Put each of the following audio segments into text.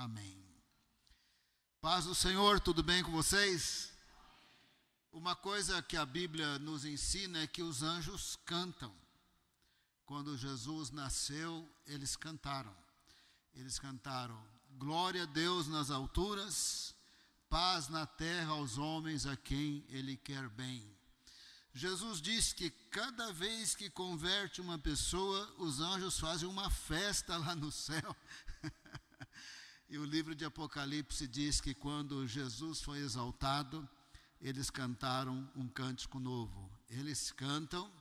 Amém. Paz do Senhor, tudo bem com vocês? Uma coisa que a Bíblia nos ensina é que os anjos cantam. Quando Jesus nasceu, eles cantaram. Eles cantaram: glória a Deus nas alturas, paz na terra aos homens a quem Ele quer bem. Jesus disse que cada vez que converte uma pessoa, os anjos fazem uma festa lá no céu. E o livro de Apocalipse diz que quando Jesus foi exaltado, eles cantaram um cântico novo. Eles cantam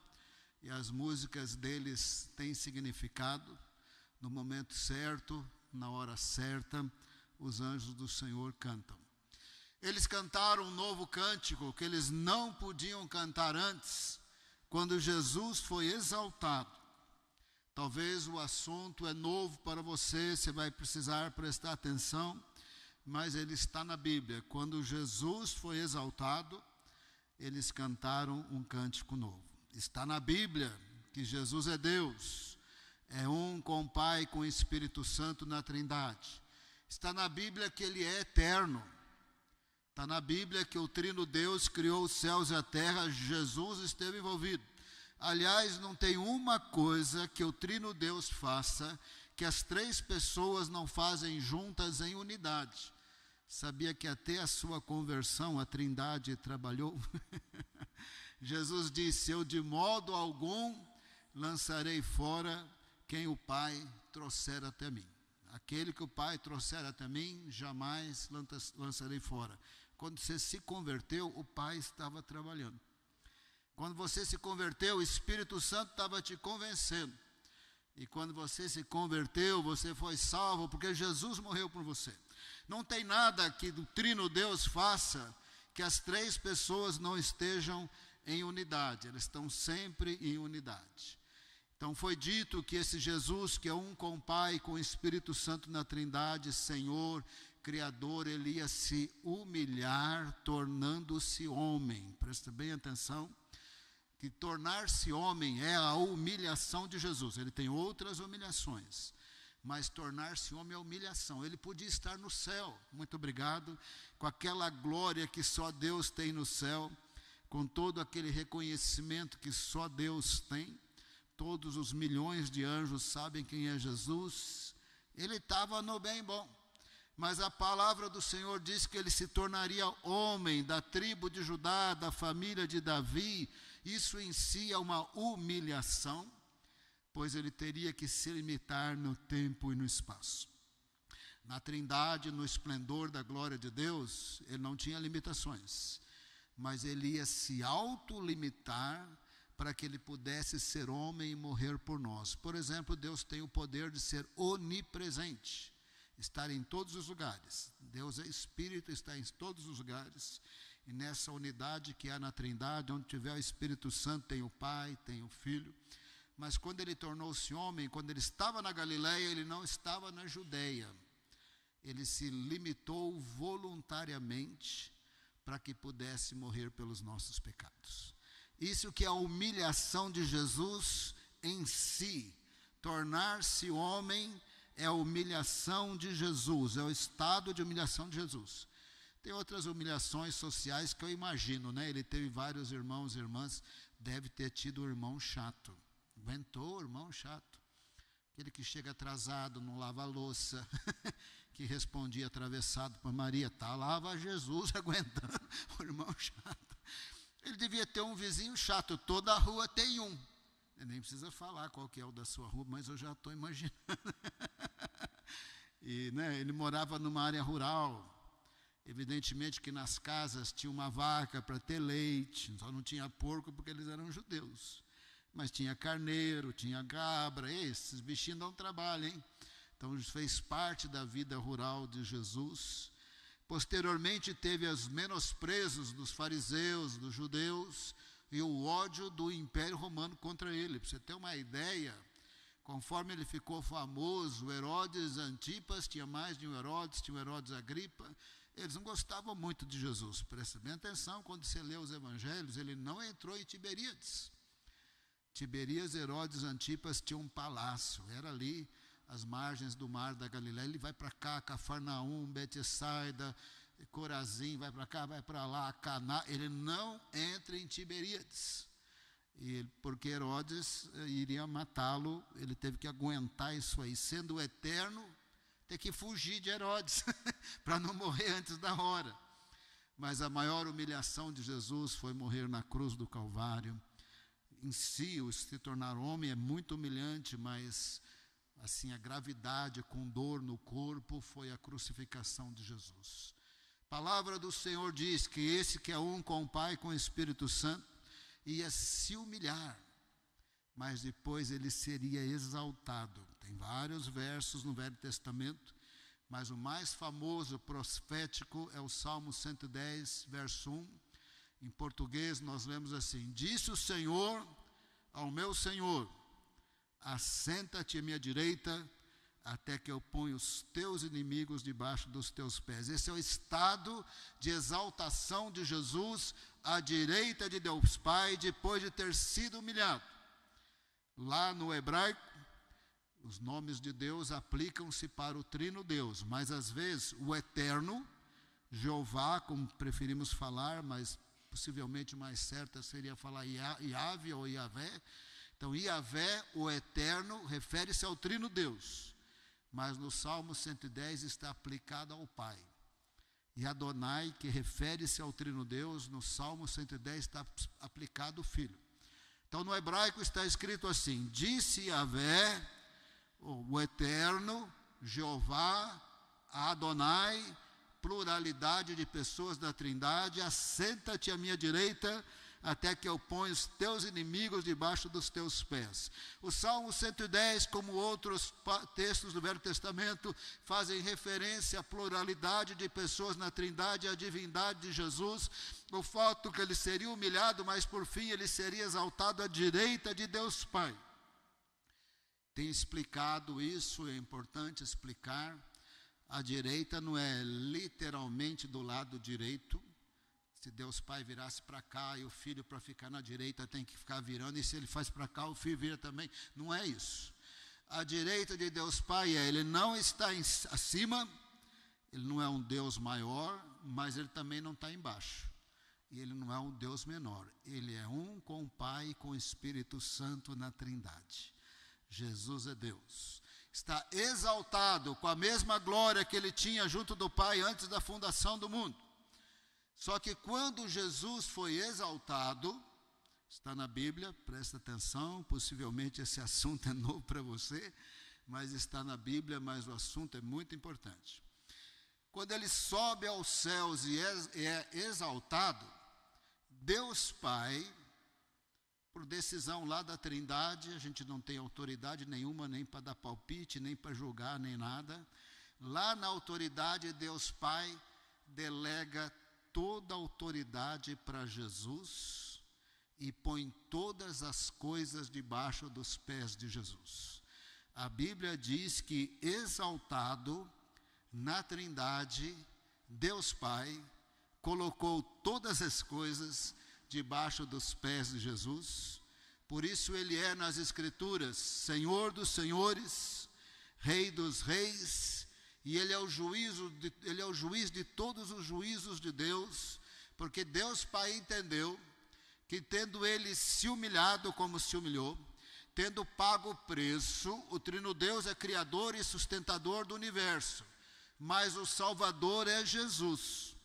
e as músicas deles têm significado. No momento certo, na hora certa, os anjos do Senhor cantam. Eles cantaram um novo cântico que eles não podiam cantar antes, quando Jesus foi exaltado. Talvez o assunto é novo para você vai precisar prestar atenção, mas ele está na Bíblia. Quando Jesus foi exaltado, eles cantaram um cântico novo. Está na Bíblia que Jesus é Deus, é um com o Pai e com o Espírito Santo na Trindade. Está na Bíblia que Ele é eterno. Está na Bíblia que o Trino Deus criou os céus e a terra, Jesus esteve envolvido. Aliás, não tem uma coisa que o Trino Deus faça que as três pessoas não fazem juntas em unidade. Sabia que até a sua conversão a Trindade trabalhou? Jesus disse: eu de modo algum lançarei fora quem o Pai trouxer até mim. Aquele que o Pai trouxer até mim, jamais lançarei fora. Quando você se converteu, o Pai estava trabalhando. Quando você se converteu, o Espírito Santo estava te convencendo. E quando você se converteu, você foi salvo, porque Jesus morreu por você. Não tem nada que o Trino Deus faça que as três pessoas não estejam em unidade. Elas estão sempre em unidade. Então foi dito que esse Jesus, que é um com o Pai, com o Espírito Santo na Trindade, Senhor, Criador, Ele ia se humilhar, tornando-se homem. Presta bem atenção, que tornar-se homem é a humilhação de Jesus. Ele tem outras humilhações, mas tornar-se homem é humilhação. Ele podia estar no céu, muito obrigado, com aquela glória que só Deus tem no céu, com todo aquele reconhecimento que só Deus tem. Todos os milhões de anjos sabem quem é Jesus. Ele estava no bem bom. Mas a palavra do Senhor diz que ele se tornaria homem da tribo de Judá, da família de Davi. Isso em si é uma humilhação, pois ele teria que se limitar no tempo e no espaço. Na Trindade, no esplendor da glória de Deus, ele não tinha limitações, mas ele ia se autolimitar para que ele pudesse ser homem e morrer por nós. Por exemplo, Deus tem o poder de ser onipresente, estar em todos os lugares. Deus é Espírito, está em todos os lugares. E nessa unidade que há na Trindade, onde tiver o Espírito Santo, tem o Pai, tem o Filho. Mas quando ele tornou-se homem, quando ele estava na Galileia, ele não estava na Judeia. Ele se limitou voluntariamente para que pudesse morrer pelos nossos pecados. Isso que é a humilhação de Jesus em si. Tornar-se homem é a humilhação de Jesus, é o estado de humilhação de Jesus. Tem outras humilhações sociais que eu imagino, né? Ele teve vários irmãos e irmãs, deve ter tido um irmão chato. Aguentou o irmão chato. Aquele que chega atrasado, não lava a louça, que respondia atravessado para Maria, tá, lava Jesus aguentando o irmão chato. Ele devia ter um vizinho chato, toda a rua tem um. Ele nem precisa falar qual que é o da sua rua, mas eu já estou imaginando. E, né, ele morava numa área rural. Evidentemente que nas casas tinha uma vaca para ter leite, só não tinha porco porque eles eram judeus. Mas tinha carneiro, tinha cabra, esses bichinhos dão trabalho, hein? Então fez parte da vida rural de Jesus. Posteriormente teve os menosprezos dos fariseus, dos judeus, e o ódio do Império Romano contra ele. Para você ter uma ideia, conforme ele ficou famoso, Herodes Antipas, tinha mais de um Herodes, tinha o Herodes Agripa, eles não gostavam muito de Jesus. Presta bem atenção, quando você lê os evangelhos, ele não entrou em Tiberíades. Tiberias, Herodes Antipas tinha um palácio, era ali as margens do mar da Galileia. Ele vai para cá, Cafarnaum, Betsaida, Corazim, vai para cá, vai para lá, Caná. Ele não entra em Tiberíades. Porque Herodes iria matá-lo, ele teve que aguentar isso aí. Sendo o eterno, ter que fugir de Herodes, para não morrer antes da hora. Mas a maior humilhação de Jesus foi morrer na cruz do Calvário. Em si, o se tornar homem é muito humilhante, mas assim, a gravidade com dor no corpo foi a crucificação de Jesus. A palavra do Senhor diz que esse que é um com o Pai e com o Espírito Santo ia se humilhar, mas depois ele seria exaltado. Tem vários versos no Velho Testamento, mas o mais famoso, profético, é o Salmo 110, verso 1. Em português nós lemos assim: disse o Senhor ao meu Senhor, assenta-te à minha direita, até que eu ponha os teus inimigos debaixo dos teus pés. Esse é o estado de exaltação de Jesus à direita de Deus Pai, depois de ter sido humilhado. Lá no hebraico, os nomes de Deus aplicam-se para o trino Deus, mas às vezes o eterno, Jeová, como preferimos falar, mas possivelmente mais certa seria falar Yahvé ou Yahvé. Então, Yahvé, o eterno, refere-se ao trino Deus, mas no Salmo 110 está aplicado ao Pai. E Adonai, que refere-se ao trino Deus, no Salmo 110 está aplicado ao Filho. Então, no hebraico está escrito assim: disse Yahvé, o eterno, Jeová, Adonai, pluralidade de pessoas da Trindade, assenta-te à minha direita, até que eu ponha os teus inimigos debaixo dos teus pés. O Salmo 110, como outros textos do Velho Testamento, fazem referência à pluralidade de pessoas na Trindade, à divindade de Jesus, o fato que ele seria humilhado, mas por fim ele seria exaltado à direita de Deus Pai. Tem explicado isso, é importante explicar. A direita não é literalmente do lado direito. Se Deus Pai virasse para cá e o Filho, para ficar na direita, tem que ficar virando, e se ele faz para cá, o Filho vira também. Não é isso. A direita de Deus Pai ele não está acima, ele não é um Deus maior, mas ele também não está embaixo. E ele não é um Deus menor. Ele é um com o Pai e com o Espírito Santo na Trindade. Jesus é Deus. Está exaltado com a mesma glória que ele tinha junto do Pai antes da fundação do mundo. Só que quando Jesus foi exaltado, está na Bíblia, presta atenção, possivelmente esse assunto é novo para você, mas está na Bíblia, mas o assunto é muito importante. Quando ele sobe aos céus e é exaltado, Deus Pai, por decisão lá da Trindade, a gente não tem autoridade nenhuma, nem para dar palpite, nem para julgar, nem nada. Lá na autoridade, Deus Pai delega toda a autoridade para Jesus e põe todas as coisas debaixo dos pés de Jesus. A Bíblia diz que exaltado na Trindade, Deus Pai colocou todas as coisas debaixo dos pés de Jesus. Por isso ele é nas Escrituras Senhor dos senhores, Rei dos reis, e ele é o juiz de todos os juízos de Deus, porque Deus Pai entendeu que, tendo ele se humilhado como se humilhou, tendo pago o preço, o Trino Deus é criador e sustentador do universo, mas o Salvador é Jesus.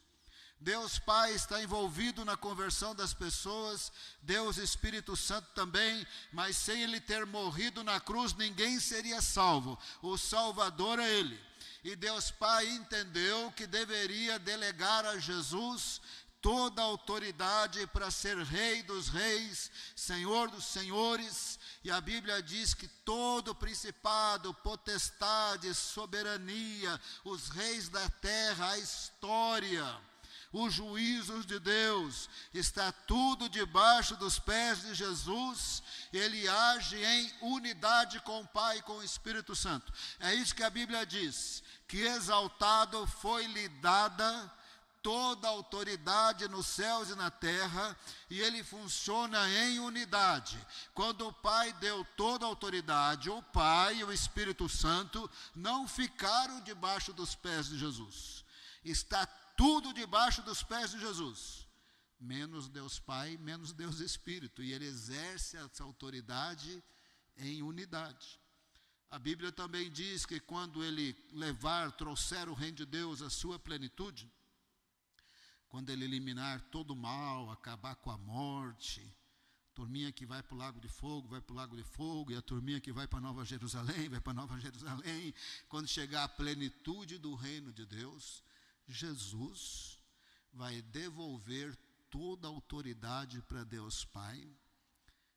Deus Pai está envolvido na conversão das pessoas, Deus Espírito Santo também, mas sem ele ter morrido na cruz, ninguém seria salvo. O Salvador é ele. E Deus Pai entendeu que deveria delegar a Jesus toda a autoridade para ser Rei dos reis, Senhor dos senhores, e a Bíblia diz que todo principado, potestade, soberania, os reis da terra, a história, os juízos de Deus, está tudo debaixo dos pés de Jesus. Ele age em unidade com o Pai e com o Espírito Santo. É isso que a Bíblia diz, que exaltado foi-lhe dada toda a autoridade nos céus e na terra, e ele funciona em unidade. Quando o Pai deu toda a autoridade, o Pai e o Espírito Santo não ficaram debaixo dos pés de Jesus. Está tudo debaixo dos pés de Jesus, menos Deus Pai, menos Deus Espírito, e ele exerce essa autoridade em unidade. A Bíblia também diz que quando ele trouxer o reino de Deus à sua plenitude, quando ele eliminar todo o mal, acabar com a morte, a turminha que vai para o lago de fogo, vai para o lago de fogo, e a turminha que vai para Nova Jerusalém, vai para Nova Jerusalém, quando chegar à plenitude do reino de Deus, Jesus vai devolver toda a autoridade para Deus Pai,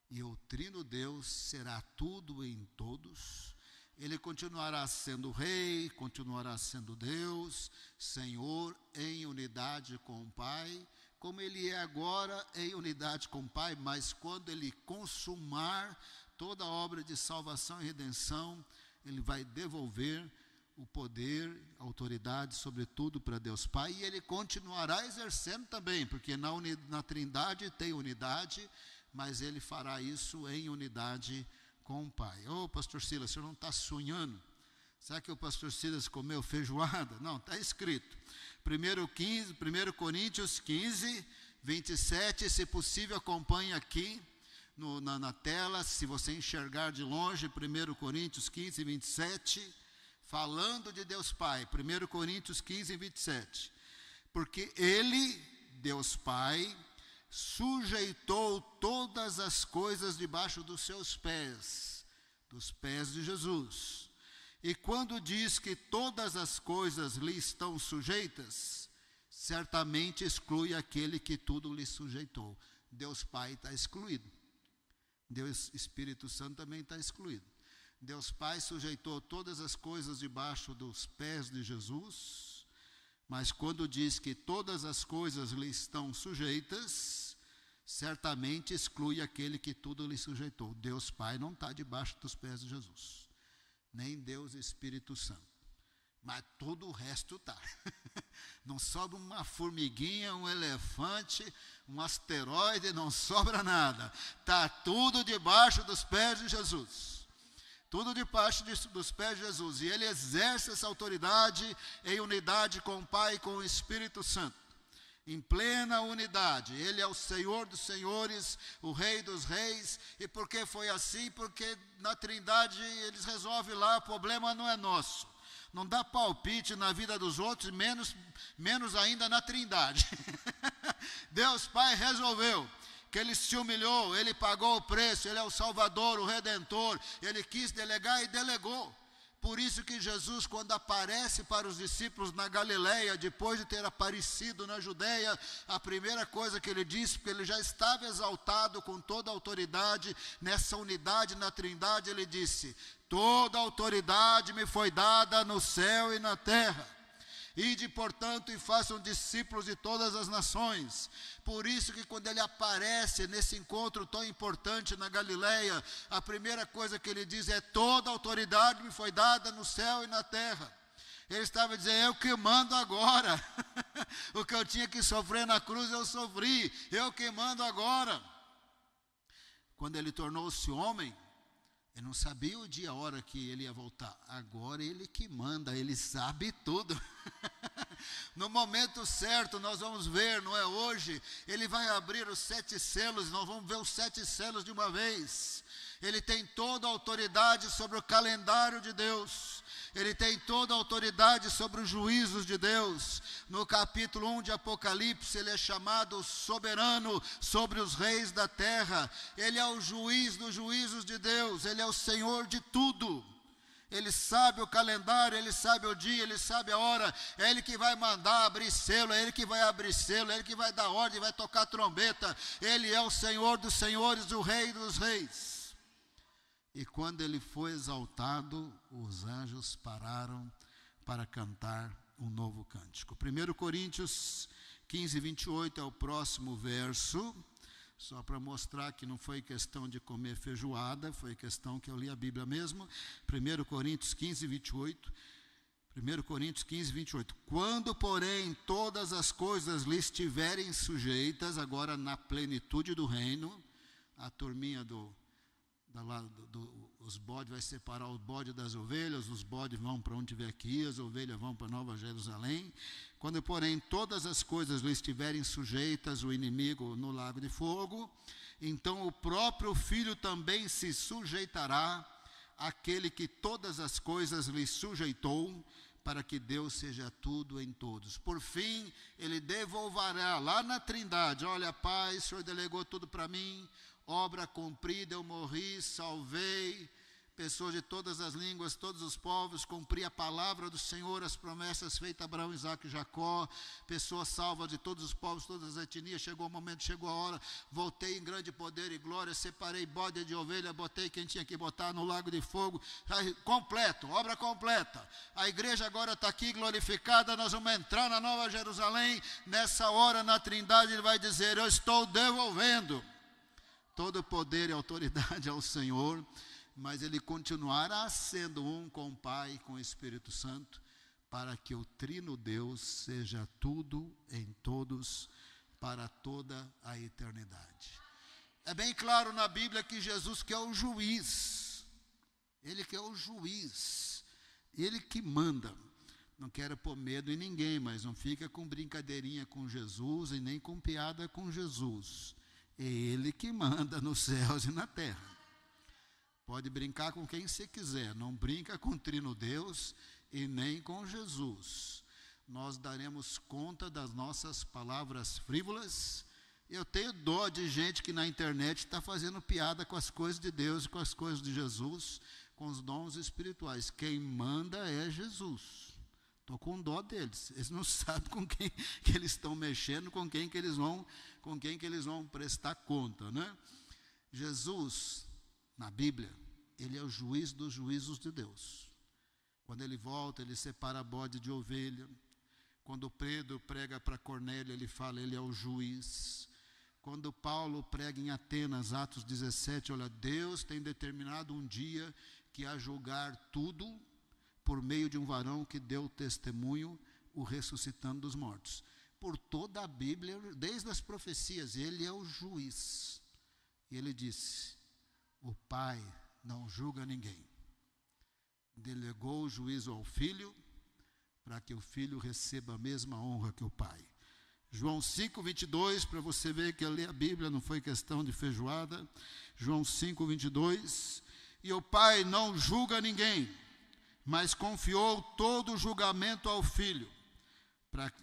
e o Trino Deus será tudo em todos. Ele continuará sendo Rei, continuará sendo Deus, Senhor, em unidade com o Pai, como Ele é agora em unidade com o Pai, mas quando Ele consumar toda a obra de salvação e redenção, Ele vai devolver o poder, a autoridade, sobretudo para Deus Pai, e Ele continuará exercendo também, porque na Trindade tem unidade, mas Ele fará isso em unidade com o Pai. Pastor Silas, o senhor não está sonhando? Será que o pastor Silas comeu feijoada? Não, está escrito. 1 Coríntios 15, 27, se possível acompanhe aqui na tela, se você enxergar de longe, 1 Coríntios 15, 27, falando de Deus Pai, 1 Coríntios 15, 27. Porque Ele, Deus Pai, sujeitou todas as coisas debaixo dos seus pés, dos pés de Jesus. E quando diz que todas as coisas lhe estão sujeitas, certamente exclui aquele que tudo lhe sujeitou. Deus Pai está excluído. Deus Espírito Santo também está excluído. Deus Pai sujeitou todas as coisas debaixo dos pés de Jesus, mas quando diz que todas as coisas lhe estão sujeitas, certamente exclui aquele que tudo lhe sujeitou. Deus Pai não está debaixo dos pés de Jesus, nem Deus Espírito Santo, mas todo o resto está. Não sobra uma formiguinha, um elefante, um asteroide, não sobra nada. Está tudo debaixo dos pés de Jesus. Tudo debaixo dos pés de Jesus. E Ele exerce essa autoridade em unidade com o Pai e com o Espírito Santo. Em plena unidade. Ele é o Senhor dos senhores, o Rei dos reis. E por que foi assim? Porque na Trindade eles resolvem lá, o problema não é nosso. Não dá palpite na vida dos outros, menos ainda na Trindade. Deus Pai resolveu que Ele se humilhou, Ele pagou o preço, Ele é o Salvador, o Redentor, Ele quis delegar e delegou. Por isso que Jesus, quando aparece para os discípulos na Galileia, depois de ter aparecido na Judeia, a primeira coisa que Ele disse, porque Ele já estava exaltado com toda a autoridade, nessa unidade na Trindade, Ele disse: toda a autoridade me foi dada no céu e na terra. Ide, portanto, e façam discípulos de todas as nações. Por isso que quando Ele aparece nesse encontro tão importante na Galileia, a primeira coisa que Ele diz é: toda a autoridade me foi dada no céu e na terra. Ele estava dizendo: eu que mando agora. O que eu tinha que sofrer na cruz eu sofri, eu que mando agora. Quando Ele tornou-se homem, Ele não sabia o dia, a hora que Ele ia voltar. Agora Ele que manda, Ele sabe tudo. No momento certo, nós vamos ver, não é hoje, Ele vai abrir os 7 selos, nós vamos ver os 7 selos de uma vez. Ele tem toda a autoridade sobre o calendário de Deus. Ele tem toda a autoridade sobre os juízos de Deus. No capítulo 1 de Apocalipse, Ele é chamado soberano sobre os reis da terra. Ele é o juiz dos juízos de Deus. Ele é o Senhor de tudo. Ele sabe o calendário, Ele sabe o dia, Ele sabe a hora. É Ele que vai mandar abrir selo, é Ele que vai abrir selo, é Ele que vai dar ordem, vai tocar trombeta. Ele é o Senhor dos senhores, o Rei dos reis. E quando Ele foi exaltado, os anjos pararam para cantar um novo cântico. 1 Coríntios 15, 28 é o próximo verso, só para mostrar que não foi questão de comer feijoada, foi questão que eu li a Bíblia mesmo. 1 Coríntios 15, 28. 1 Coríntios 15, 28. Quando, porém, todas as coisas lhe estiverem sujeitas, agora na plenitude do reino, a turminha os bodes vai separar o bode das ovelhas, os bodes vão para onde tiver que ir, as ovelhas vão para Nova Jerusalém. Quando, porém, todas as coisas lhe estiverem sujeitas, o inimigo no lago de fogo, então o próprio Filho também se sujeitará àquele que todas as coisas lhe sujeitou, para que Deus seja tudo em todos. Por fim, ele devolverá lá na Trindade: olha, Pai, o Senhor delegou tudo para mim, obra cumprida, eu morri, salvei pessoas de todas as línguas, todos os povos, cumpri a palavra do Senhor, as promessas feitas a Abraão, Isaque e Jacó, pessoas salvas de todos os povos, todas as etnias. Chegou o momento, chegou a hora, voltei em grande poder e glória, separei bode de ovelha, botei quem tinha que botar no lago de fogo, completo, obra completa. A igreja agora está aqui glorificada, nós vamos entrar na Nova Jerusalém. Nessa hora, na Trindade, ele vai dizer: eu estou devolvendo todo poder e autoridade ao Senhor, mas ele continuará sendo um com o Pai e com o Espírito Santo, para que o Trino Deus seja tudo em todos, para toda a eternidade. É bem claro na Bíblia que Jesus que é o juiz, ele que é o juiz, ele que manda. Não quero pôr medo em ninguém, mas não fica com brincadeirinha com Jesus e nem com piada com Jesus. É ele que manda nos céus e na terra. Pode brincar com quem você quiser, não brinca com o Trino Deus e nem com Jesus. Nós daremos conta das nossas palavras frívolas. Eu tenho dó de gente que na internet está fazendo piada com as coisas de Deus e com as coisas de Jesus, com os dons espirituais. Quem manda é Jesus. Estou com dó deles. Eles não sabem com quem que eles estão mexendo, com quem que eles vão prestar conta, né? Jesus, na Bíblia, ele é o juiz dos juízos de Deus. Quando ele volta, ele separa bode de ovelha. Quando Pedro prega para Cornélio, ele fala: ele é o juiz. Quando Paulo prega em Atenas, Atos 17, olha, Deus tem determinado um dia que a julgar tudo por meio de um varão que deu testemunho, o ressuscitando dos mortos. Por toda a Bíblia, desde as profecias, ele é o juiz. E ele disse: o Pai não julga ninguém. Delegou o juízo ao Filho, para que o Filho receba a mesma honra que o Pai. João 5, 22, para você ver que eu li a Bíblia, não foi questão de feijoada. João 5, 22. E o Pai não julga ninguém, mas confiou todo o julgamento ao Filho.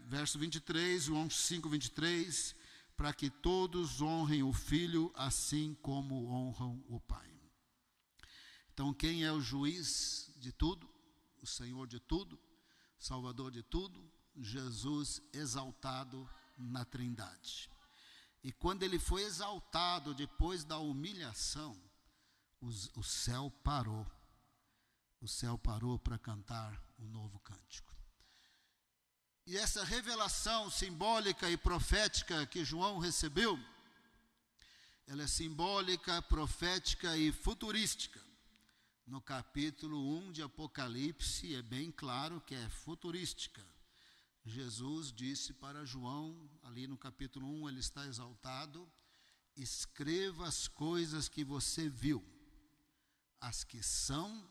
Verso 23, João 5, 23, para que todos honrem o Filho, assim como honram o Pai. Então, quem é o juiz de tudo, o Senhor de tudo, Salvador de tudo? Jesus exaltado na Trindade. E quando ele foi exaltado, depois da humilhação, o céu parou. O céu parou para cantar um novo cântico. E essa revelação simbólica e profética que João recebeu, ela é simbólica, profética e futurística. No capítulo 1 de Apocalipse é bem claro que é futurística. Jesus disse para João, ali no capítulo 1, ele está exaltado: escreva as coisas que você viu, as que são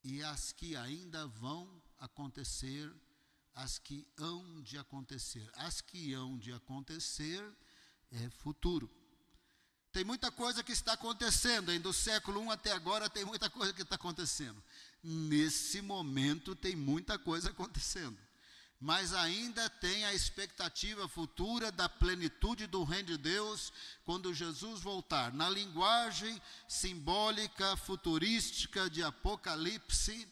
e as que ainda vão acontecer, as que hão de acontecer. As que hão de acontecer é futuro. Tem muita coisa que está acontecendo, ainda do século I até agora tem muita coisa que está acontecendo. Nesse momento tem muita coisa acontecendo. Mas ainda tem a expectativa futura da plenitude do reino de Deus, quando Jesus voltar. Na linguagem simbólica, futurística de Apocalipse,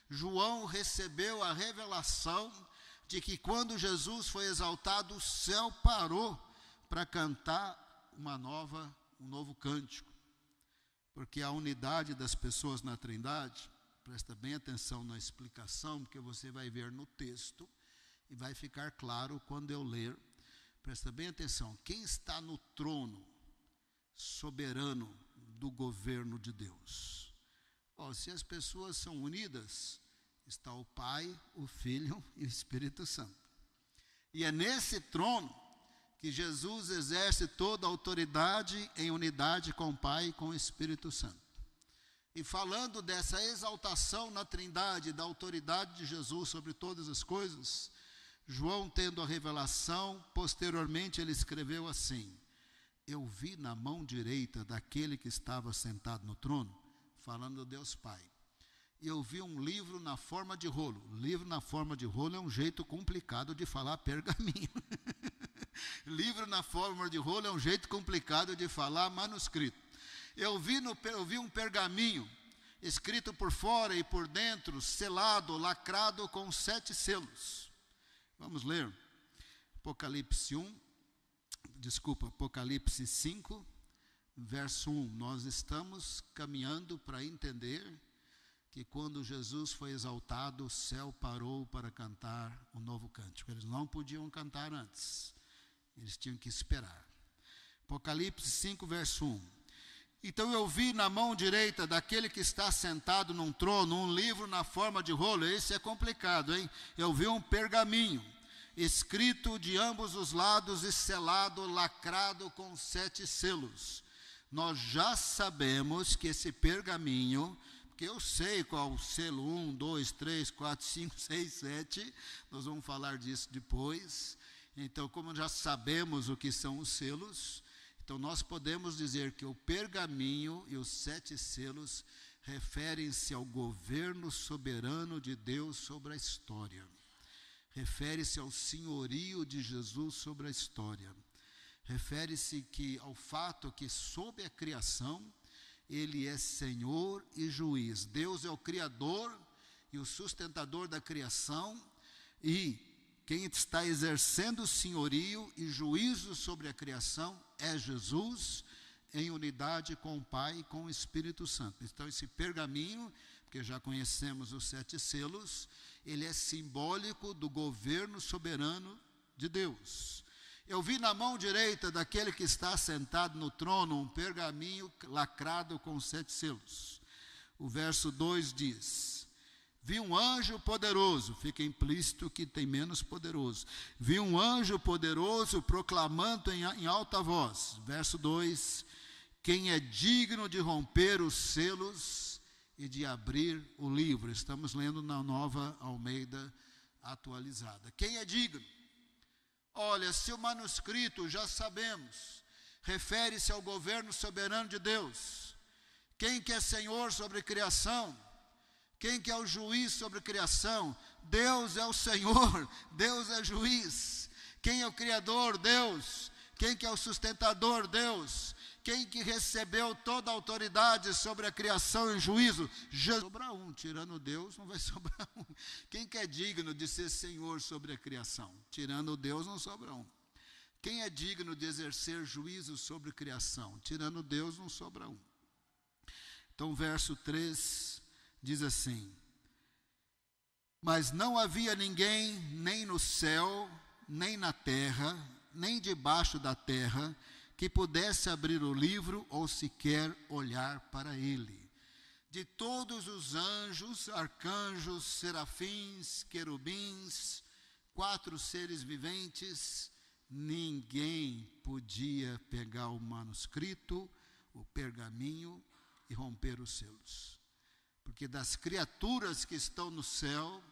João recebeu a revelação de que quando Jesus foi exaltado, o céu parou para cantar um novo cântico. Porque a unidade das pessoas na Trindade, presta bem atenção na explicação, porque você vai ver no texto, e vai ficar claro quando eu ler. Presta bem atenção: quem está no trono soberano do governo de Deus? Se as pessoas são unidas, está o Pai, o Filho e o Espírito Santo. E é nesse trono que Jesus exerce toda a autoridade em unidade com o Pai e com o Espírito Santo. E falando dessa exaltação na Trindade, da autoridade de Jesus sobre todas as coisas, João, tendo a revelação, posteriormente ele escreveu assim: eu vi na mão direita daquele que estava sentado no trono, falando do Deus Pai, e eu vi um livro na forma de rolo. Livro na forma de rolo é um jeito complicado de falar pergaminho. Livro na forma de rolo é um jeito complicado de falar manuscrito. Eu vi um pergaminho, escrito por fora e por dentro, selado, lacrado com 7 selos. Vamos ler. Apocalipse 5, verso 1. Nós estamos caminhando para entender que quando Jesus foi exaltado, o céu parou para cantar um novo cântico. Eles não podiam cantar antes, eles tinham que esperar. Apocalipse 5, verso 1. Então eu vi na mão direita daquele que está sentado num trono, um livro na forma de rolo. Esse é complicado, hein? Eu vi um pergaminho, escrito de ambos os lados e selado, lacrado com 7 selos. Nós já sabemos que esse pergaminho, porque eu sei qual o selo, 1, 2, 3, 4, 5, 6, 7, nós vamos falar disso depois. Então, como já sabemos o que são os selos, então nós podemos dizer que o pergaminho e os 7 selos referem-se ao governo soberano de Deus sobre a história. Refere-se ao senhorio de Jesus sobre a história. Refere-se ao fato que sob a criação, ele é Senhor e juiz. Deus é o Criador e o sustentador da criação, e quem está exercendo o senhorio e juízo sobre a criação é Jesus, em unidade com o Pai e com o Espírito Santo. Então esse pergaminho, porque já conhecemos os 7 selos, ele é simbólico do governo soberano de Deus. Eu vi na mão direita daquele que está sentado no trono um pergaminho lacrado com 7 selos. O verso 2 diz: vi um anjo poderoso, fica implícito que tem menos poderoso. Vi um anjo poderoso proclamando em alta voz. Verso 2: quem é digno de romper os selos e de abrir o livro. Estamos lendo na Nova Almeida atualizada. Quem é digno? Olha, se o manuscrito, já sabemos, refere-se ao governo soberano de Deus. Quem que é Senhor sobre a criação? Quem que é o juiz sobre a criação? Deus é o Senhor, Deus é juiz. Quem é o Criador? Deus. Quem que é o sustentador? Deus. Quem que recebeu toda a autoridade sobre a criação e juízo? Jesus. Sobra um, tirando Deus não vai sobrar um. Quem que é digno de ser Senhor sobre a criação? Tirando Deus não sobra um. Quem é digno de exercer juízo sobre a criação? Tirando Deus não sobra um. Então o verso 3 diz assim: mas não havia ninguém, nem no céu, nem na terra, nem debaixo da terra, que pudesse abrir o livro ou sequer olhar para ele. De todos os anjos, arcanjos, serafins, querubins, 4 seres viventes, ninguém podia pegar o manuscrito, o pergaminho e romper os selos. Porque das criaturas que estão no céu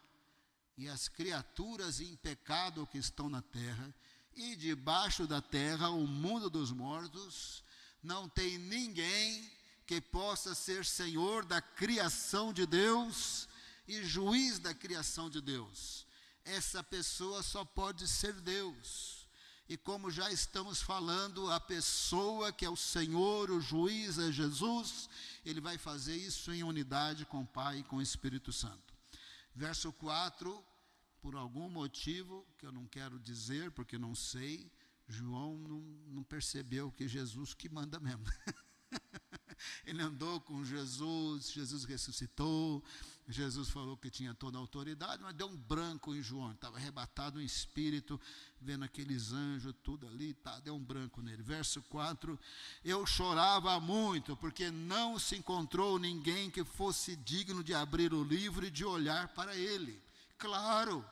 e as criaturas em pecado que estão na terra, e debaixo da terra, o mundo dos mortos, não tem ninguém que possa ser Senhor da criação de Deus e juiz da criação de Deus. Essa pessoa só pode ser Deus. E como já estamos falando, a pessoa que é o Senhor, o juiz é Jesus, ele vai fazer isso em unidade com o Pai e com o Espírito Santo. Verso 4, por algum motivo, que eu não quero dizer, porque não sei, João não percebeu que Jesus que manda mesmo. Ele andou com Jesus, Jesus ressuscitou, Jesus falou que tinha toda a autoridade, mas deu um branco em João, estava arrebatado em espírito, vendo aqueles anjos, tudo ali, deu um branco nele. Verso 4, eu chorava muito, porque não se encontrou ninguém que fosse digno de abrir o livro e de olhar para ele. Claro,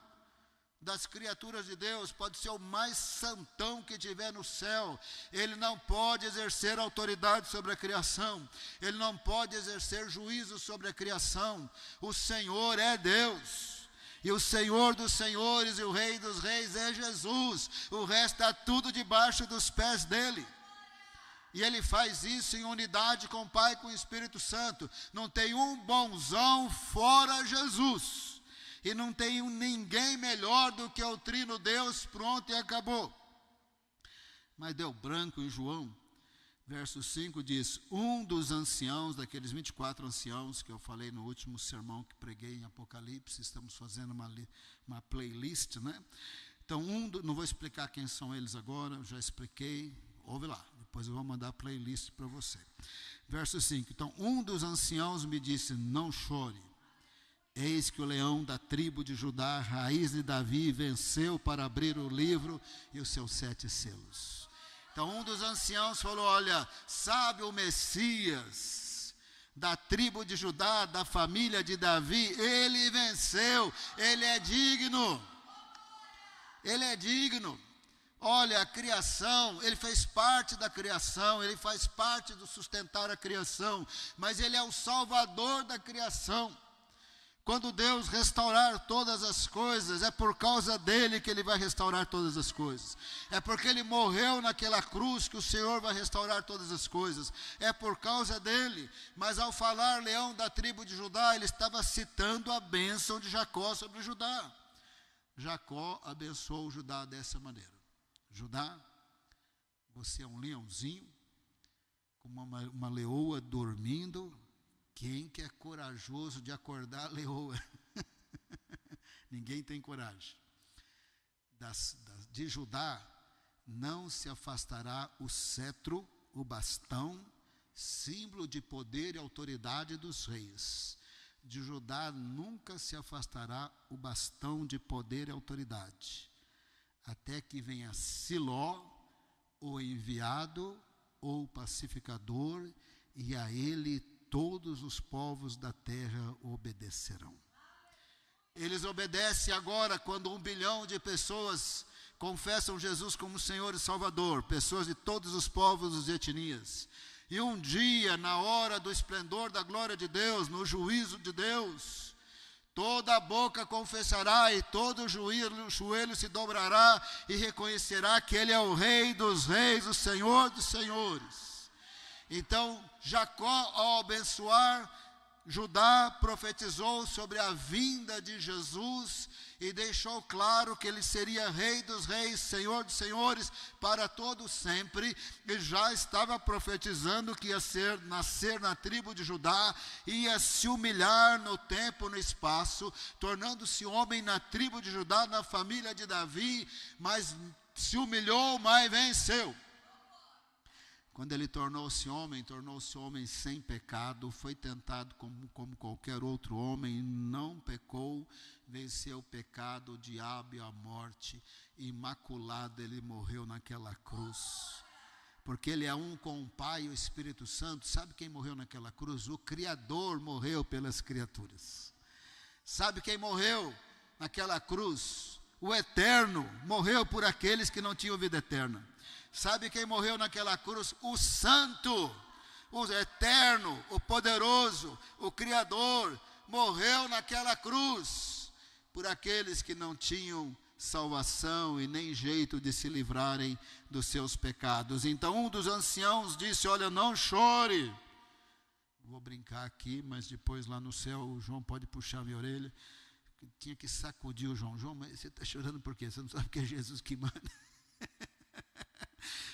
das criaturas de Deus, pode ser o mais santão que tiver no céu, ele não pode exercer autoridade sobre a criação, ele não pode exercer juízo sobre a criação. O Senhor é Deus, e o Senhor dos senhores e o Rei dos reis é Jesus, o resto está tudo debaixo dos pés dele. E ele faz isso em unidade com o Pai e com o Espírito Santo. Não tem um bonzão fora Jesus. E não tem ninguém melhor do que o Trino Deus, pronto e acabou. Mas deu branco em João. Verso 5 diz, um dos anciãos, daqueles 24 anciãos que eu falei no último sermão que preguei em Apocalipse, estamos fazendo uma playlist, né? Então, não vou explicar quem são eles agora, eu já expliquei, ouve lá, depois eu vou mandar a playlist para você. Verso 5, então, um dos anciãos me disse, não chore. Eis que o leão da tribo de Judá, raiz de Davi, venceu para abrir o livro e os seus 7 selos. Então um dos anciãos falou, olha, sabe o Messias da tribo de Judá, da família de Davi, ele venceu, ele é digno. Ele é digno. Olha, a criação, ele fez parte da criação, ele faz parte do sustentar a criação, mas ele é o salvador da criação. Quando Deus restaurar todas as coisas, é por causa dele que ele vai restaurar todas as coisas. É porque ele morreu naquela cruz que o Senhor vai restaurar todas as coisas. É por causa dele. Mas ao falar leão da tribo de Judá, ele estava citando a bênção de Jacó sobre Judá. Jacó abençoou Judá dessa maneira. Judá, você é um leãozinho, com uma leoa dormindo. Quem que é corajoso de acordar a leoa? Ninguém tem coragem. De Judá não se afastará o cetro, o bastão, símbolo de poder e autoridade dos reis. De Judá nunca se afastará o bastão de poder e autoridade, até que venha Siló, o enviado, ou o pacificador, e a ele todos os povos da terra obedecerão. Eles obedecem agora quando 1 bilhão de pessoas confessam Jesus como Senhor e Salvador, pessoas de todos os povos e etnias. E um dia, na hora do esplendor da glória de Deus, no juízo de Deus, toda a boca confessará e todo joelho se dobrará e reconhecerá que Ele é o Rei dos reis, o Senhor dos senhores. Então, Jacó, ao abençoar Judá, profetizou sobre a vinda de Jesus e deixou claro que ele seria Rei dos reis, Senhor dos senhores, para todo sempre. E já estava profetizando que ia nascer na tribo de Judá, ia se humilhar no tempo, no espaço, tornando-se homem na tribo de Judá, na família de Davi, mas se humilhou, mas venceu. Quando ele tornou-se homem sem pecado, foi tentado como qualquer outro homem, não pecou, venceu o pecado, o diabo e a morte, imaculado ele morreu naquela cruz. Porque ele é um com o Pai e o Espírito Santo. Sabe quem morreu naquela cruz? O Criador morreu pelas criaturas. Sabe quem morreu naquela cruz? O Eterno morreu por aqueles que não tinham vida eterna. Sabe quem morreu naquela cruz? O Santo, o Eterno, o Poderoso, o Criador, morreu naquela cruz por aqueles que não tinham salvação e nem jeito de se livrarem dos seus pecados. Então um dos anciãos disse, olha, não chore. Vou brincar aqui, mas depois lá no céu o João pode puxar minha orelha. Tinha que sacudir o João. João, mas você está chorando por quê? Você não sabe que é Jesus que manda.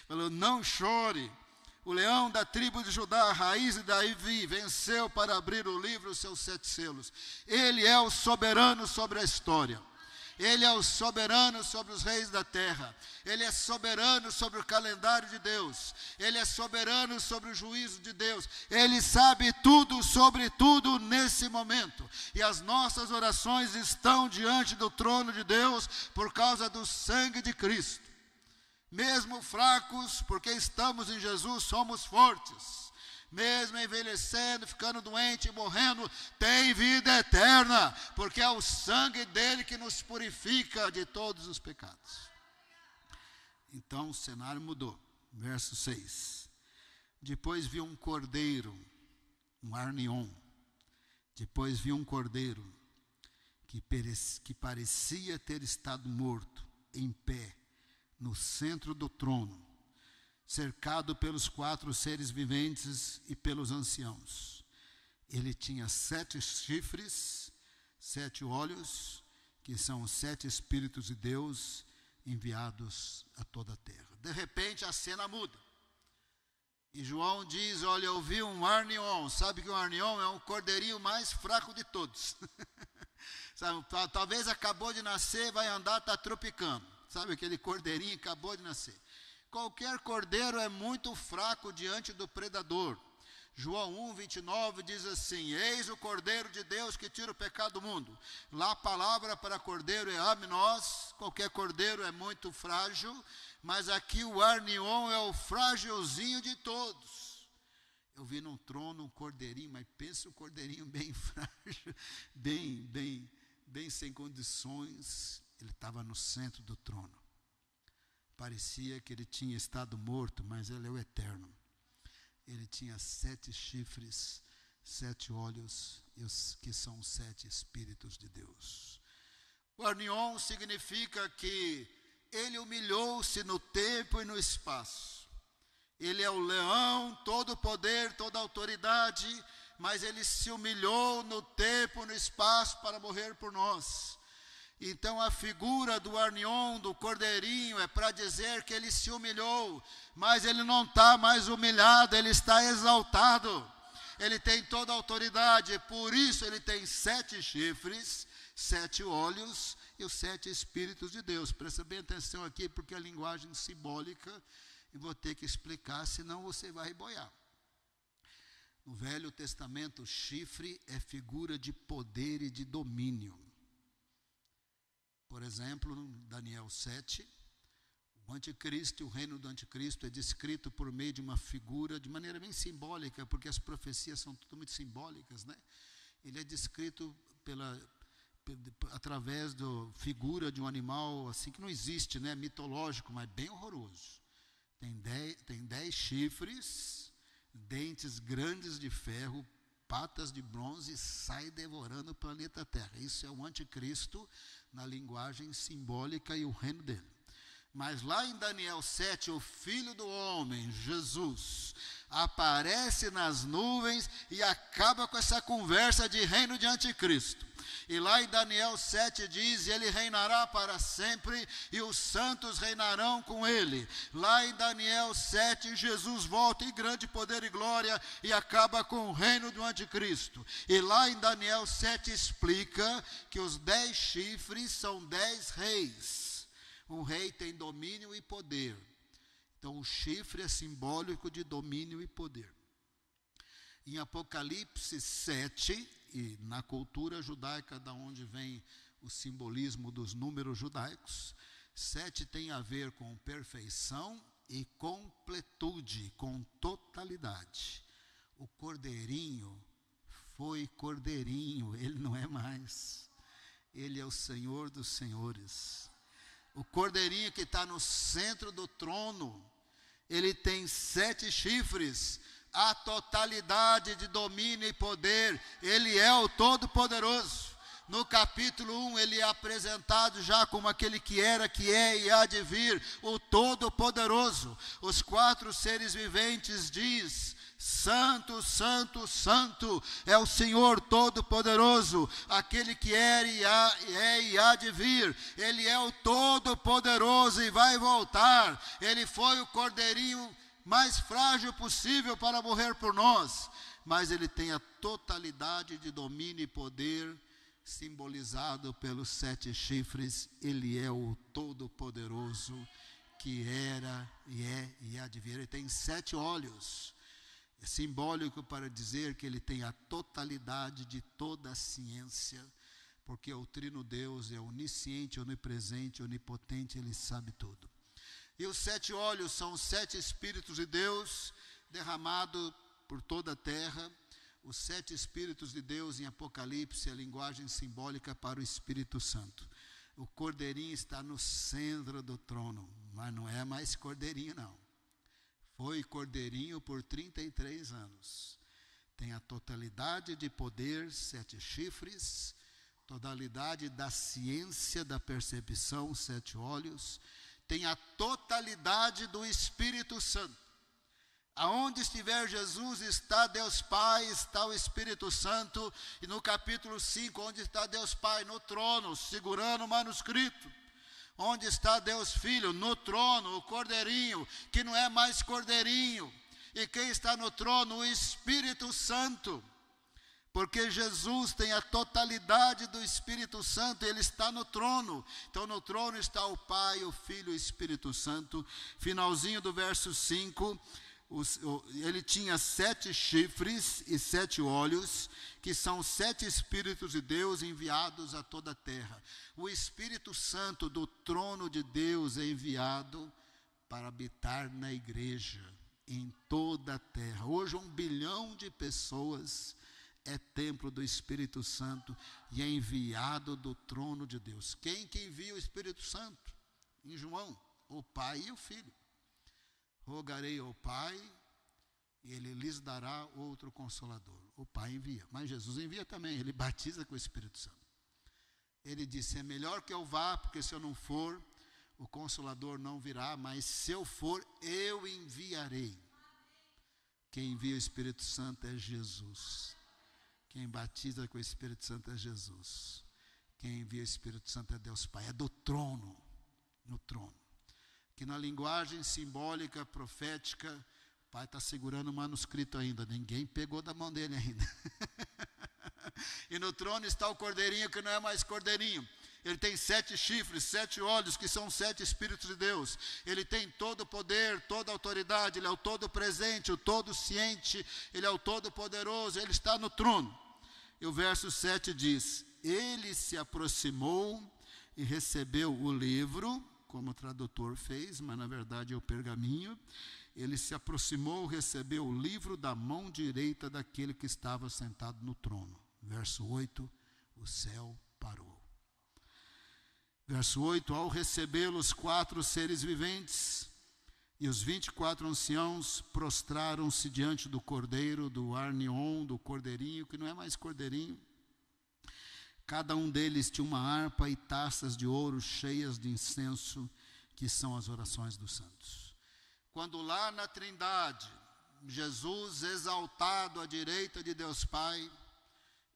Falou, não chore, o leão da tribo de Judá, a raiz de Davi, venceu para abrir o livro os seus 7 selos. Ele é o soberano sobre a história. Ele é o soberano sobre os reis da terra. Ele é soberano sobre o calendário de Deus. Ele é soberano sobre o juízo de Deus. Ele sabe tudo sobre tudo nesse momento. E as nossas orações estão diante do trono de Deus por causa do sangue de Cristo. Mesmo fracos, porque estamos em Jesus, somos fortes. Mesmo envelhecendo, ficando doente e morrendo, tem vida eterna, porque é o sangue dele que nos purifica de todos os pecados. Então o cenário mudou. Verso 6. Depois vi um cordeiro, um arnion. Depois vi um cordeiro que parecia ter estado morto, em pé, no centro do trono, cercado pelos 4 seres viventes e pelos anciãos. Ele tinha 7 chifres, 7 olhos, que são os 7 Espíritos de Deus enviados a toda a terra. De repente a cena muda. E João diz, olha, eu vi um arnion. Sabe que o arnion é um cordeirinho mais fraco de todos. Sabe, talvez acabou de nascer, vai andar, está tropicando. Sabe, aquele cordeirinho acabou de nascer. Qualquer cordeiro é muito fraco diante do predador. João 1:29 diz assim, eis o cordeiro de Deus que tira o pecado do mundo. Lá a palavra para cordeiro é amnos. Qualquer cordeiro é muito frágil, mas aqui o arnion é o frágilzinho de todos. Eu vi num trono um cordeirinho, mas pensa um cordeirinho bem frágil, bem sem condições. Ele estava no centro do trono. Parecia que ele tinha estado morto, mas ele é o eterno. Ele tinha 7 chifres, 7 olhos, que são 7 Espíritos de Deus. O arnion significa que ele humilhou-se no tempo e no espaço. Ele é o leão, todo o poder, toda a autoridade, mas ele se humilhou no tempo e no espaço para morrer por nós. Então a figura do arnion, do cordeirinho, é para dizer que ele se humilhou, mas ele não está mais humilhado, ele está exaltado. Ele tem toda a autoridade, por isso ele tem 7 chifres, 7 olhos e os 7 Espíritos de Deus. Presta bem atenção aqui, porque é linguagem simbólica, e vou ter que explicar, senão você vai boiar. No Velho Testamento, chifre é figura de poder e de domínio. Por exemplo, Daniel 7, o anticristo, o reino do anticristo é descrito por meio de uma figura, de maneira bem simbólica, porque as profecias são tudo muito simbólicas, né? Ele é descrito através da figura de um animal assim que não existe, né? Mitológico, mas bem horroroso. Tem 10 chifres, dentes grandes de ferro, patas de bronze, e sai devorando o planeta Terra. Isso é o anticristo na linguagem simbólica e o reino dele. Mas lá em Daniel 7, o Filho do Homem, Jesus, aparece nas nuvens e acaba com essa conversa de reino de anticristo. E lá em Daniel 7 diz, ele reinará para sempre e os santos reinarão com ele. Lá em Daniel 7, Jesus volta em grande poder e glória e acaba com o reino do anticristo. E lá em Daniel 7 explica que os 10 chifres são 10 reis. Um rei tem domínio e poder. Então o chifre é simbólico de domínio e poder. Em Apocalipse 7, e na cultura judaica, da onde vem o simbolismo dos números judaicos, 7 tem a ver com perfeição e completude, com totalidade. O cordeirinho foi cordeirinho, ele não é mais. Ele é o Senhor dos senhores. O cordeirinho que está no centro do trono, ele tem 7 chifres, a totalidade de domínio e poder. Ele é o Todo-Poderoso. No capítulo 1, ele é apresentado já como aquele que era, que é e há de vir, o Todo-Poderoso. Os 4 seres viventes diz: Santo, Santo, Santo é o Senhor Todo-Poderoso, aquele que era e há de vir. Ele é o Todo-Poderoso e vai voltar. Ele foi o cordeirinho mais frágil possível para morrer por nós, mas ele tem a totalidade de domínio e poder simbolizado pelos 7 chifres. Ele é o Todo-Poderoso, que era e há de vir. Ele tem 7 olhos. É simbólico para dizer que ele tem a totalidade de toda a ciência, porque o Trino Deus é onisciente, onipresente, onipotente, ele sabe tudo. E os 7 olhos são os 7 Espíritos de Deus derramados por toda a terra. Os 7 Espíritos de Deus em Apocalipse é a linguagem simbólica para o Espírito Santo. O cordeirinho está no centro do trono, mas não é mais cordeirinho não. Foi cordeirinho por 33 anos. Tem a totalidade de poder, 7 chifres, totalidade da ciência, da percepção, 7 olhos. Tem a totalidade do Espírito Santo. Aonde estiver Jesus, está Deus Pai, está o Espírito Santo. E no capítulo 5, onde está Deus Pai? No trono, segurando o manuscrito. Onde está Deus Filho? No trono, o cordeirinho, que não é mais cordeirinho. E quem está no trono? O Espírito Santo. Porque Jesus tem a totalidade do Espírito Santo, ele está no trono. Então no trono está o Pai, o Filho e o Espírito Santo. Finalzinho do verso 5, ele tinha 7 chifres e 7 olhos, que são 7 Espíritos de Deus enviados a toda a terra. O Espírito Santo do trono de Deus é enviado para habitar na igreja, em toda a terra. Hoje 1 bilhão de pessoas é templo do Espírito Santo e é enviado do trono de Deus. Quem que envia o Espírito Santo? Em João, o Pai e o Filho. Rogarei ao Pai e ele lhes dará outro consolador. O Pai envia, mas Jesus envia também, ele batiza com o Espírito Santo. Ele disse, é melhor que eu vá, porque se eu não for, o Consolador não virá, mas se eu for, eu enviarei. Quem envia o Espírito Santo é Jesus. Quem batiza com o Espírito Santo é Jesus. Quem envia o Espírito Santo é Deus Pai. É do trono, no trono. Que na linguagem simbólica, profética, o Pai está segurando o manuscrito ainda. Ninguém pegou da mão dele ainda. E no trono está o cordeirinho, que não é mais cordeirinho. Ele tem 7 chifres, 7 olhos, que são 7 Espíritos de Deus. Ele tem todo o poder, toda a autoridade. Ele é o todo presente, o todo ciente. Ele é o todo poderoso. Ele está no trono. E o verso 7 diz, ele se aproximou e recebeu o livro, como o tradutor fez, mas na verdade é o pergaminho. Ele se aproximou, recebeu o livro da mão direita daquele que estava sentado no trono. Verso 8, o céu parou. Verso 8, ao recebê-lo, os 4 seres viventes e os 24 anciãos prostraram-se diante do cordeiro, do Arnion, do cordeirinho, que não é mais cordeirinho. Cada um deles tinha uma harpa e taças de ouro cheias de incenso, que são as orações dos santos. Quando lá na Trindade, Jesus exaltado à direita de Deus Pai,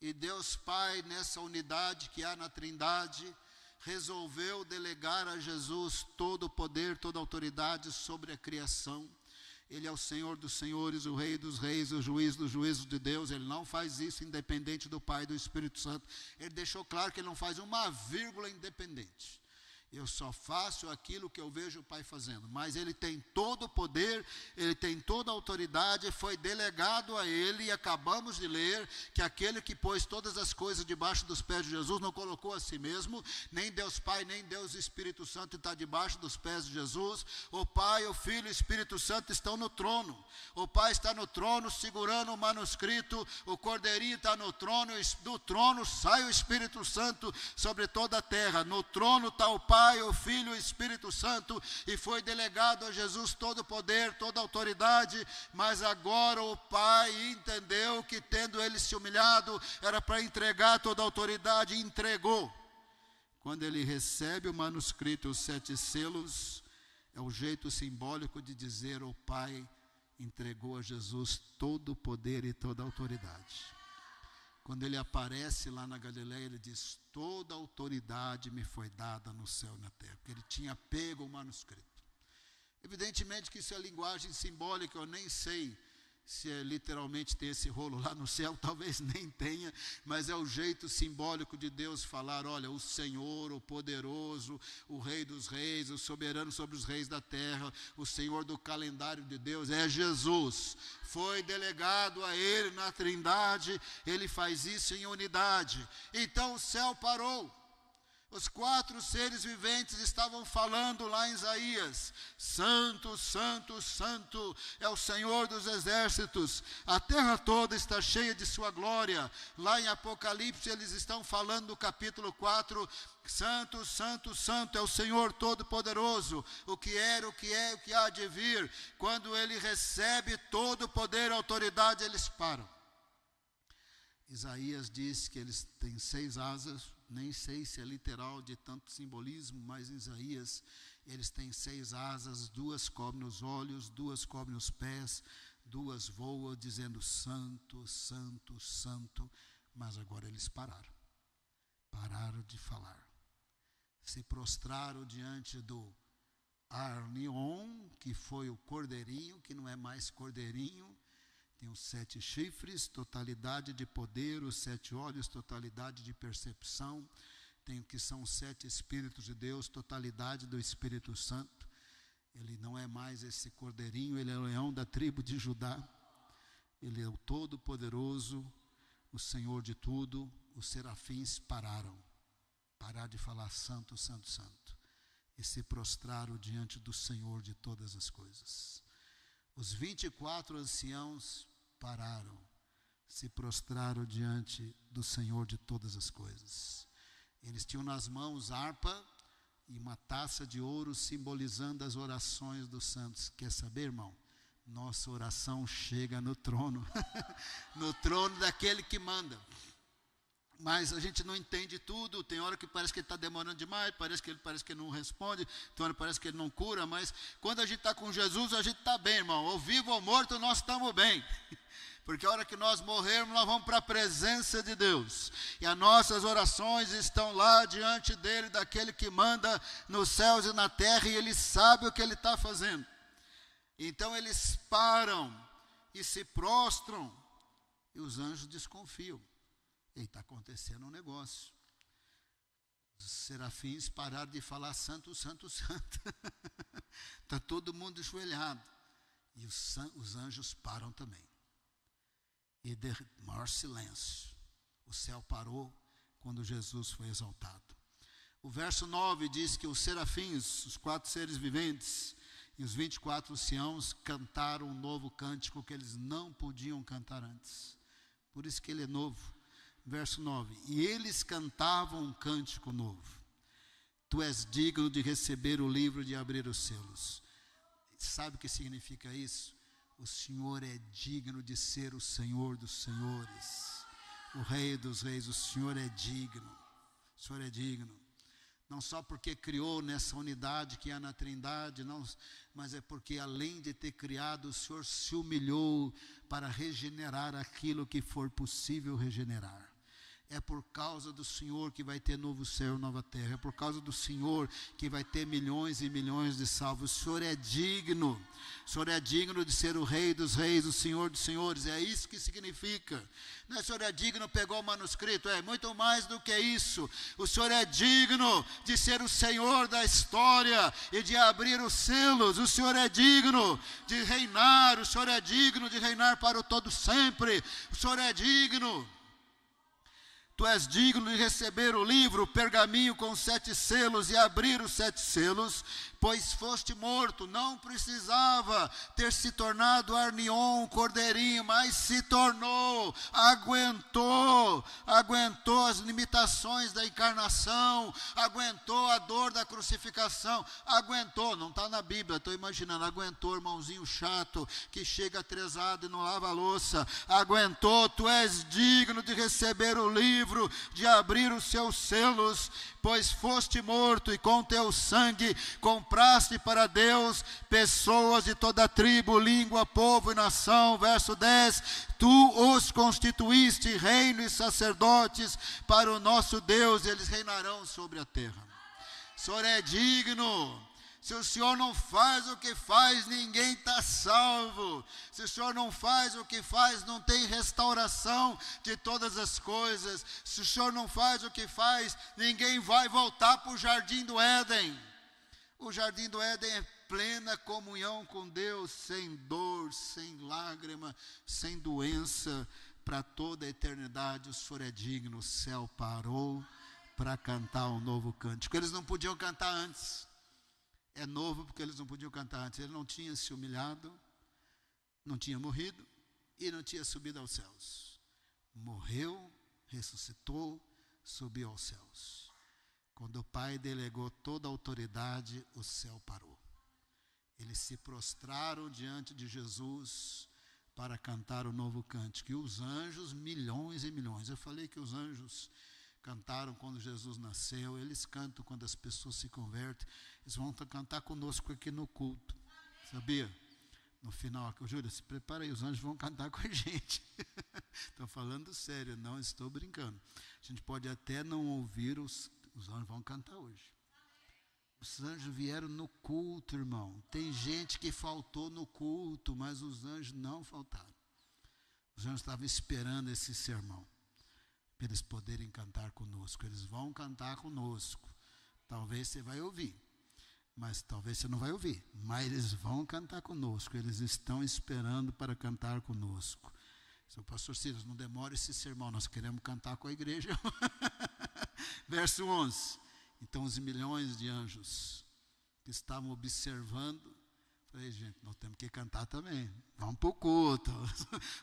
e Deus Pai nessa unidade que há na Trindade, resolveu delegar a Jesus todo o poder, toda a autoridade sobre a criação. Ele é o Senhor dos senhores, o Rei dos reis, o juiz dos juízes de Deus. Ele não faz isso independente do Pai e do Espírito Santo. Ele deixou claro que ele não faz uma vírgula independente. Eu só faço aquilo que eu vejo o Pai fazendo. Mas ele tem todo o poder, ele tem toda a autoridade, foi delegado a ele, e acabamos de ler que aquele que pôs todas as coisas debaixo dos pés de Jesus não colocou a si mesmo, nem Deus Pai, nem Deus Espírito Santo está debaixo dos pés de Jesus. O Pai, o Filho e o Espírito Santo estão no trono. O Pai está no trono segurando o manuscrito, o cordeirinho está no trono, do trono sai o Espírito Santo sobre toda a terra. No trono está o Pai, o Filho e o Espírito Santo, e foi delegado a Jesus todo o poder, toda a autoridade, mas agora o Pai entendeu que, tendo ele se humilhado, era para entregar toda a autoridade, e entregou. Quando ele recebe o manuscrito, os 7 selos, é o jeito simbólico de dizer: o Pai entregou a Jesus todo o poder e toda a autoridade. Quando ele aparece lá na Galileia, ele diz: toda a autoridade me foi dada no céu e na terra. Porque ele tinha pego o manuscrito. Evidentemente que isso é linguagem simbólica, eu nem sei Se literalmente tem esse rolo lá no céu, talvez nem tenha, mas é o jeito simbólico de Deus falar, olha, o Senhor, o poderoso, o Rei dos reis, o soberano sobre os reis da terra, o Senhor do calendário de Deus, é Jesus. Foi delegado a Ele na Trindade, Ele faz isso em unidade. Então o céu parou. Os 4 seres viventes estavam falando lá em Isaías, santo, santo, santo é o Senhor dos exércitos, a terra toda está cheia de sua glória. Lá em Apocalipse eles estão falando no capítulo 4, santo, santo, santo é o Senhor Todo-Poderoso, o que era, o que é, o que há de vir. Quando ele recebe todo o poder e autoridade, eles param. Isaías diz que eles têm 6 asas, nem sei se é literal de tanto simbolismo, mas em Isaías eles têm 6 asas, 2 cobrem os olhos, 2 cobrem os pés, 2 voam, dizendo santo, santo, santo. Mas agora eles pararam de falar, se prostraram diante do Arnion, que foi o cordeirinho, que não é mais cordeirinho. Tem os 7 chifres, totalidade de poder, os 7 olhos, totalidade de percepção. Tem o que são os 7 Espíritos de Deus, totalidade do Espírito Santo. Ele não é mais esse cordeirinho, ele é o leão da tribo de Judá. Ele é o Todo-Poderoso, o Senhor de tudo. Os serafins pararam de falar santo, santo, santo, e se prostraram diante do Senhor de todas as coisas. Os 24 anciãos pararam, se prostraram diante do Senhor de todas as coisas. Eles tinham nas mãos harpa e uma taça de ouro simbolizando as orações dos santos. Quer saber, irmão? Nossa oração chega no trono, no trono daquele que manda. Mas a gente não entende tudo, tem hora que parece que ele está demorando demais, parece que ele não responde, tem hora que parece que ele não cura, mas quando a gente está com Jesus, a gente está bem, irmão. Ou vivo ou morto, nós estamos bem. Porque a hora que nós morrermos, nós vamos para a presença de Deus. E as nossas orações estão lá diante dele, daquele que manda nos céus e na terra, e ele sabe o que ele está fazendo. Então eles param e se prostram, e os anjos desconfiam. E está acontecendo um negócio. Os serafins pararam de falar santo, santo, santo. Está todo mundo ajoelhado. E os anjos param também. E de maior silêncio. O céu parou quando Jesus foi exaltado. O verso 9 diz que os serafins, os 4 seres viventes, e os 24 anciãos cantaram um novo cântico que eles não podiam cantar antes. Por isso que ele é novo. Verso 9, e eles cantavam um cântico novo. Tu és digno de receber o livro e de abrir os selos. Sabe o que significa isso? O Senhor é digno de ser o Senhor dos senhores, o Rei dos reis. O Senhor é digno. O Senhor é digno. Não só porque criou nessa unidade que há na Trindade, não, mas é porque além de ter criado, o Senhor se humilhou para regenerar aquilo que for possível regenerar. É por causa do Senhor que vai ter novo céu e nova terra. É por causa do Senhor que vai ter milhões e milhões de salvos. O Senhor é digno. O Senhor é digno de ser o Rei dos reis, o Senhor dos senhores. É isso que significa. Não é o Senhor é digno, pegou o manuscrito. É muito mais do que isso. O Senhor é digno de ser o Senhor da história e de abrir os selos. O Senhor é digno de reinar. O Senhor é digno de reinar para o todo sempre. O Senhor é digno. Tu és digno de receber o livro, o pergaminho com os 7 selos e abrir os 7 selos, pois foste morto. Não precisava ter se tornado Arnion, cordeirinho, mas se tornou, aguentou as limitações da encarnação, aguentou a dor da crucificação, aguentou, não está na Bíblia, estou imaginando, aguentou irmãozinho chato, que chega atrasado e não lava a louça, aguentou. Tu és digno de receber o livro, de abrir os seus selos, pois foste morto e com teu sangue compraste para Deus pessoas de toda tribo, língua, povo e nação. Verso 10, tu os constituíste reino e sacerdotes para o nosso Deus, e eles reinarão sobre a terra. O Senhor é digno. Se o Senhor não faz o que faz, ninguém está salvo. Se o Senhor não faz o que faz, não tem restauração de todas as coisas. Se o Senhor não faz o que faz, ninguém vai voltar para o jardim do Éden. O jardim do Éden é plena comunhão com Deus, sem dor, sem lágrima, sem doença, para toda a eternidade. O Senhor é digno. O céu parou para cantar um novo cântico. Eles não podiam cantar antes. É novo porque eles não podiam cantar antes. Ele não tinha se humilhado, não tinha morrido e não tinha subido aos céus. Morreu, ressuscitou, subiu aos céus. Quando o Pai delegou toda a autoridade, o céu parou. Eles se prostraram diante de Jesus para cantar o novo cântico. E os anjos, milhões e milhões. Eu falei que os anjos cantaram quando Jesus nasceu, eles cantam quando as pessoas se convertem. Eles vão cantar conosco aqui no culto, sabia? No final, Júlia, se prepara aí, os anjos vão cantar com a gente. Estou falando sério, não estou brincando. A gente pode até não ouvir, os anjos vão cantar hoje. Os anjos vieram no culto, irmão. Tem gente que faltou no culto, mas os anjos não faltaram. Os anjos estavam esperando esse sermão para eles poderem cantar conosco. Eles vão cantar conosco. Talvez você vai ouvir, mas talvez você não vai ouvir. Mas eles vão cantar conosco. Eles estão esperando para cantar conosco. Seu pastor Silas, não demore esse sermão, nós queremos cantar com a igreja. Verso 11. Então os milhões de anjos que estavam observando, falei, gente, nós temos que cantar também. Vamos para o culto.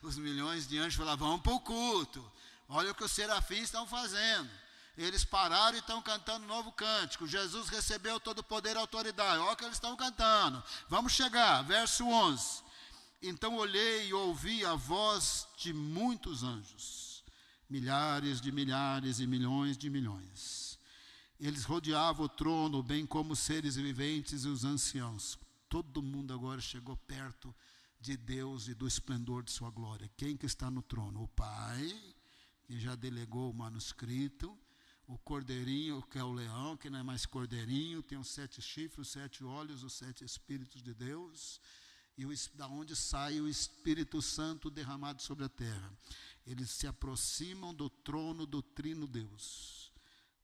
Os milhões de anjos falaram, vamos para o culto. Olha o que os serafins estão fazendo. Eles pararam e estão cantando um novo cântico. Jesus recebeu todo o poder e autoridade. Olha o que eles estão cantando. Vamos chegar, verso 11. Então olhei e ouvi a voz de muitos anjos, milhares e milhões de milhões. Eles rodeavam o trono, bem como os seres viventes e os anciãos. Todo mundo agora chegou perto de Deus e do esplendor de sua glória. Quem que está no trono? O Pai, que já delegou o manuscrito, o cordeirinho, que é o leão, que não é mais cordeirinho, tem os 7 chifres, os 7 olhos, os 7 Espíritos de Deus, e da onde sai o Espírito Santo derramado sobre a terra. Eles se aproximam do trono do Trino Deus,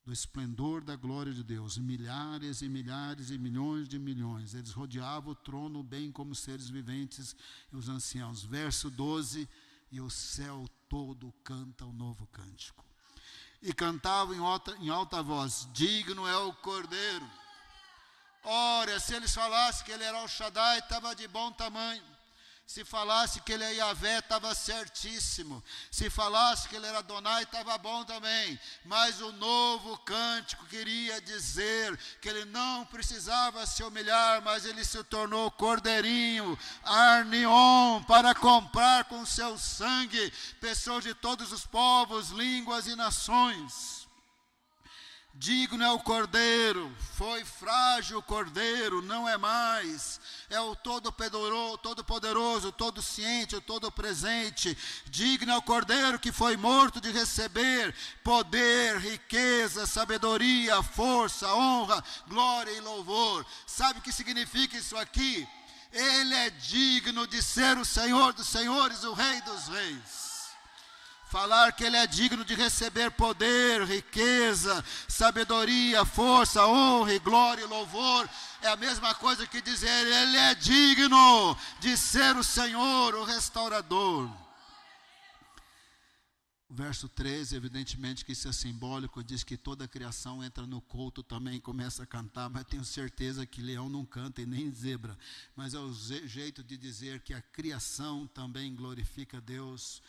do esplendor da glória de Deus, milhares e milhares e milhões de milhões. Eles rodeavam o trono, bem como os seres viventes e os anciãos. Verso 12, e o céu todo canta um novo cântico. E cantavam em alta voz, digno é o Cordeiro. Ora, se eles falassem que ele era El Shaddai, estava de bom tamanho. Se falasse que ele é Yahvé, estava certíssimo. Se falasse que ele era Adonai, estava bom também. Mas o novo cântico queria dizer que ele não precisava se humilhar, mas ele se tornou cordeirinho, Arnion, para comprar com seu sangue pessoas de todos os povos, línguas e nações. Digno é o Cordeiro, foi frágil o Cordeiro, não é mais. É o Todo-Poderoso, Todo-Ciente, o Todo-Presente. Digno é o Cordeiro que foi morto de receber poder, riqueza, sabedoria, força, honra, glória e louvor. Sabe o que significa isso aqui? Ele é digno de ser o Senhor dos senhores, o Rei dos reis. Falar que ele é digno de receber poder, riqueza, sabedoria, força, honra, glória e louvor, é a mesma coisa que dizer, ele é digno de ser o Senhor, o restaurador. O verso 13, evidentemente que isso é simbólico, diz que toda a criação entra no culto também e começa a cantar, mas tenho certeza que leão não canta e nem zebra, mas é o jeito de dizer que a criação também glorifica a Deus,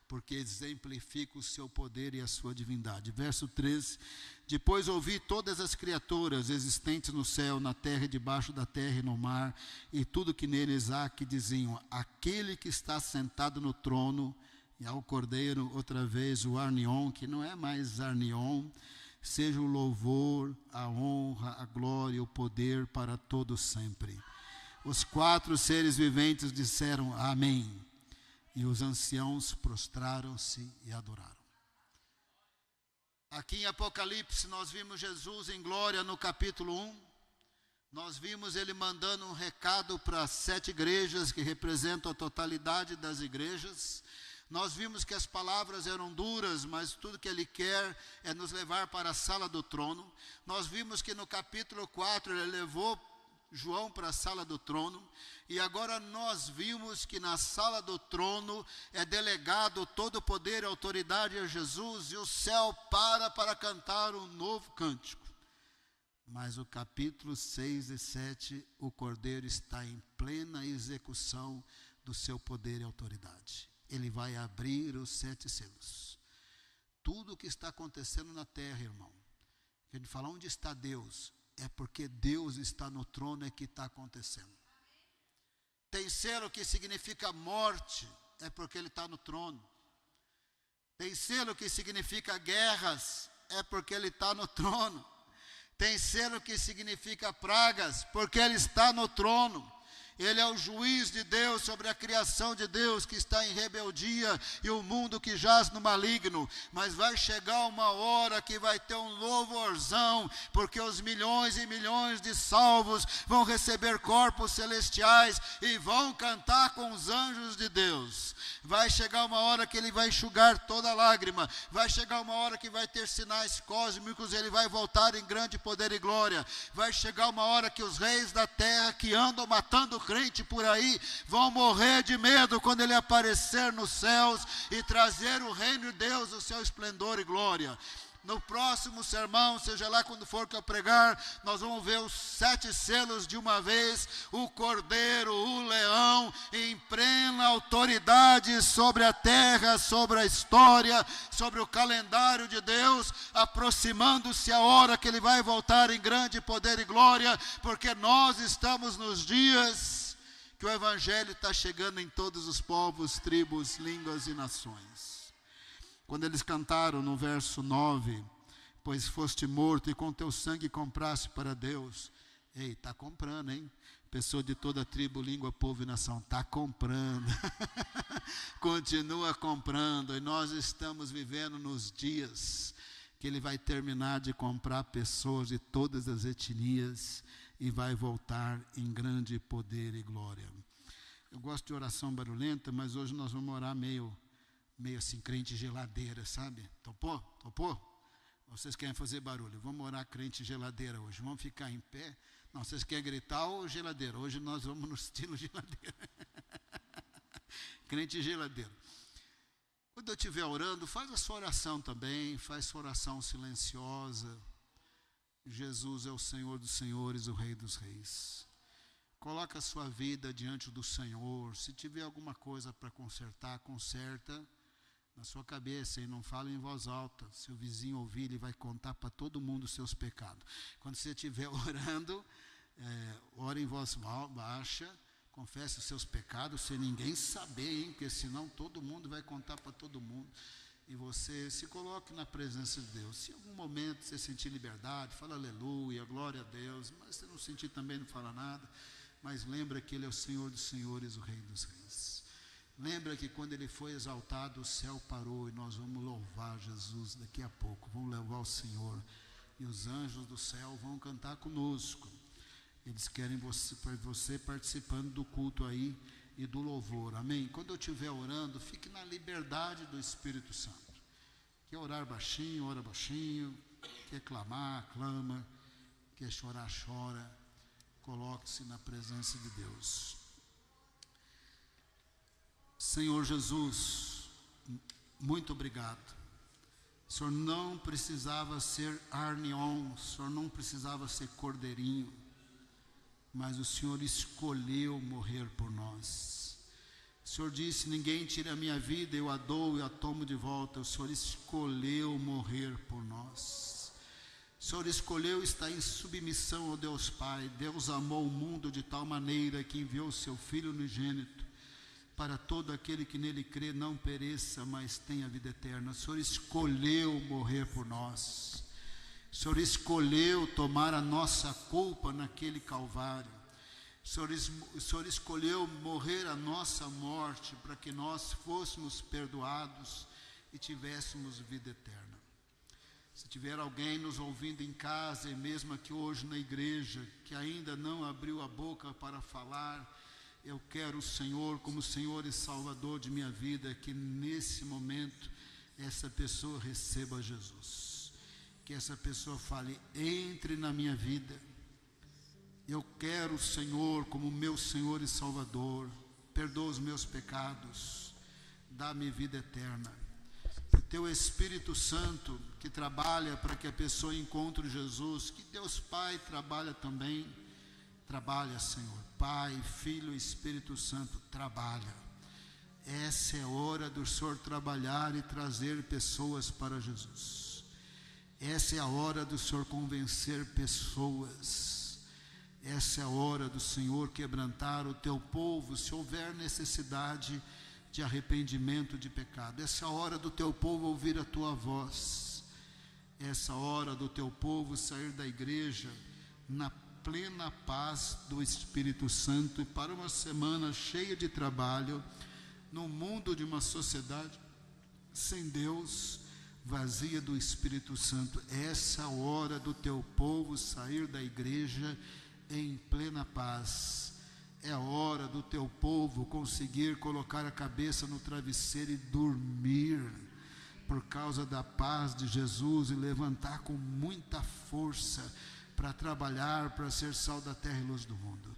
porque exemplifica o seu poder e a sua divindade. Verso 13, depois ouvi todas as criaturas existentes no céu, na terra e debaixo da terra e no mar, e tudo que neles há, que diziam, aquele que está sentado no trono, e ao Cordeiro, outra vez, o Arnion, que não é mais Arnion, seja o louvor, a honra, a glória, o poder para todos sempre. Os 4 seres viventes disseram amém. E os anciãos prostraram-se e adoraram. Aqui em Apocalipse nós vimos Jesus em glória no capítulo 1. Nós vimos ele mandando um recado para as 7 igrejas, que representam a totalidade das igrejas. Nós vimos que as palavras eram duras, mas tudo que ele quer é nos levar para a sala do trono. Nós vimos que no capítulo 4 ele levou João para a sala do trono, e agora nós vimos que na sala do trono é delegado todo o poder e autoridade a Jesus, e o céu para cantar um novo cântico. Mas o capítulo 6 e 7, o Cordeiro está em plena execução do seu poder e autoridade. Ele vai abrir os 7 selos. Tudo o que está acontecendo na terra, irmão, que a gente fala, onde está Deus? É porque Deus está no trono, é que está acontecendo. Tem selo que significa morte, é porque ele está no trono. Tem selo que significa guerras, é porque ele está no trono. Tem selo que significa pragas, porque ele está no trono. Ele é o juiz de Deus sobre a criação de Deus que está em rebeldia e o mundo que jaz no maligno. Mas vai chegar uma hora que vai ter um louvorzão, porque os milhões e milhões de salvos vão receber corpos celestiais e vão cantar com os anjos de Deus. Vai chegar uma hora que ele vai enxugar toda lágrima. Vai chegar uma hora que vai ter sinais cósmicos, ele vai voltar em grande poder e glória. Vai chegar uma hora que os reis da terra que andam matando crente por aí vão morrer de medo quando ele aparecer nos céus e trazer o reino de Deus, o seu esplendor e glória. No próximo sermão, seja lá quando for que eu pregar, nós vamos ver os 7 selos de uma vez, o Cordeiro, o Leão, em plena autoridade sobre a terra, sobre a história, sobre o calendário de Deus, aproximando-se a hora que ele vai voltar em grande poder e glória, porque nós estamos nos dias que o Evangelho está chegando em todos os povos, tribos, línguas e nações. Quando eles cantaram no verso 9, pois foste morto e com teu sangue compraste para Deus. Ei, está comprando, hein? Pessoa de toda tribo, língua, povo e nação, está comprando. Continua comprando. E nós estamos vivendo nos dias que ele vai terminar de comprar pessoas de todas as etnias e vai voltar em grande poder e glória. Eu gosto de oração barulhenta, mas hoje nós vamos orar meio assim, crente geladeira, sabe? Topou? Vocês querem fazer barulho? Vamos orar crente geladeira hoje. Vamos ficar em pé? Não, vocês querem gritar ou geladeira? Hoje nós vamos no estilo geladeira. Crente geladeira. Quando eu estiver orando, faz a sua oração também, faz sua oração silenciosa. Jesus é o Senhor dos senhores, o Rei dos reis. Coloca a sua vida diante do Senhor. Se tiver alguma coisa para consertar, conserta na sua cabeça e não fala em voz alta. Se o vizinho ouvir, ele vai contar para todo mundo os seus pecados. Quando você estiver orando, ore em voz baixa, confesse os seus pecados, sem ninguém saber, hein? Porque senão todo mundo vai contar para todo mundo. E você se coloque na presença de Deus. Se em algum momento você sentir liberdade, fala aleluia, glória a Deus. Mas se não sentir também, não fala nada. Mas lembra que ele é o Senhor dos senhores, o Rei dos reis. Lembra que quando ele foi exaltado, o céu parou e nós vamos louvar Jesus daqui a pouco. Vamos louvar o Senhor. E os anjos do céu vão cantar conosco. Eles querem você participando do culto aí e do louvor. Amém? Quando eu estiver orando, fique na liberdade do Espírito Santo. Quer orar baixinho, ora baixinho. Quer clamar, clama. Quer chorar, chora. Coloque-se na presença de Deus. Senhor Jesus, muito obrigado. O Senhor não precisava ser Arnion, o Senhor não precisava ser Cordeirinho, mas o Senhor escolheu morrer por nós. O Senhor disse, ninguém tira a minha vida, eu a dou e a tomo de volta. O Senhor escolheu morrer por nós. O Senhor escolheu estar em submissão ao Deus Pai. Deus amou o mundo de tal maneira que enviou o seu Filho unigênito, para todo aquele que nele crê não pereça, mas tenha vida eterna. O Senhor escolheu morrer por nós. O Senhor escolheu tomar a nossa culpa naquele Calvário. O Senhor escolheu morrer a nossa morte para que nós fôssemos perdoados e tivéssemos vida eterna. Se tiver alguém nos ouvindo em casa e mesmo aqui hoje na igreja, que ainda não abriu a boca para falar, eu quero o Senhor como Senhor e Salvador de minha vida, que nesse momento essa pessoa receba Jesus. Que essa pessoa fale: entre na minha vida. Eu quero o Senhor como meu Senhor e Salvador. Perdoa os meus pecados. Dá-me vida eterna. Que o teu Espírito Santo, que trabalha para que a pessoa encontre Jesus, que Deus Pai trabalha também. Trabalha, Senhor. Pai, Filho e Espírito Santo, trabalha. Essa é a hora do Senhor trabalhar e trazer pessoas para Jesus. Essa é a hora do Senhor convencer pessoas. Essa é a hora do Senhor quebrantar o teu povo, se houver necessidade de arrependimento de pecado. Essa é a hora do teu povo ouvir a tua voz. Essa é a hora do teu povo sair da igreja na plena paz do Espírito Santo, para uma semana cheia de trabalho, no mundo de uma sociedade sem Deus, vazia do Espírito Santo. Essa é a hora do teu povo sair da igreja em plena paz. É a hora do teu povo conseguir colocar a cabeça no travesseiro e dormir por causa da paz de Jesus, e levantar com muita força para trabalhar, para ser sal da terra e luz do mundo.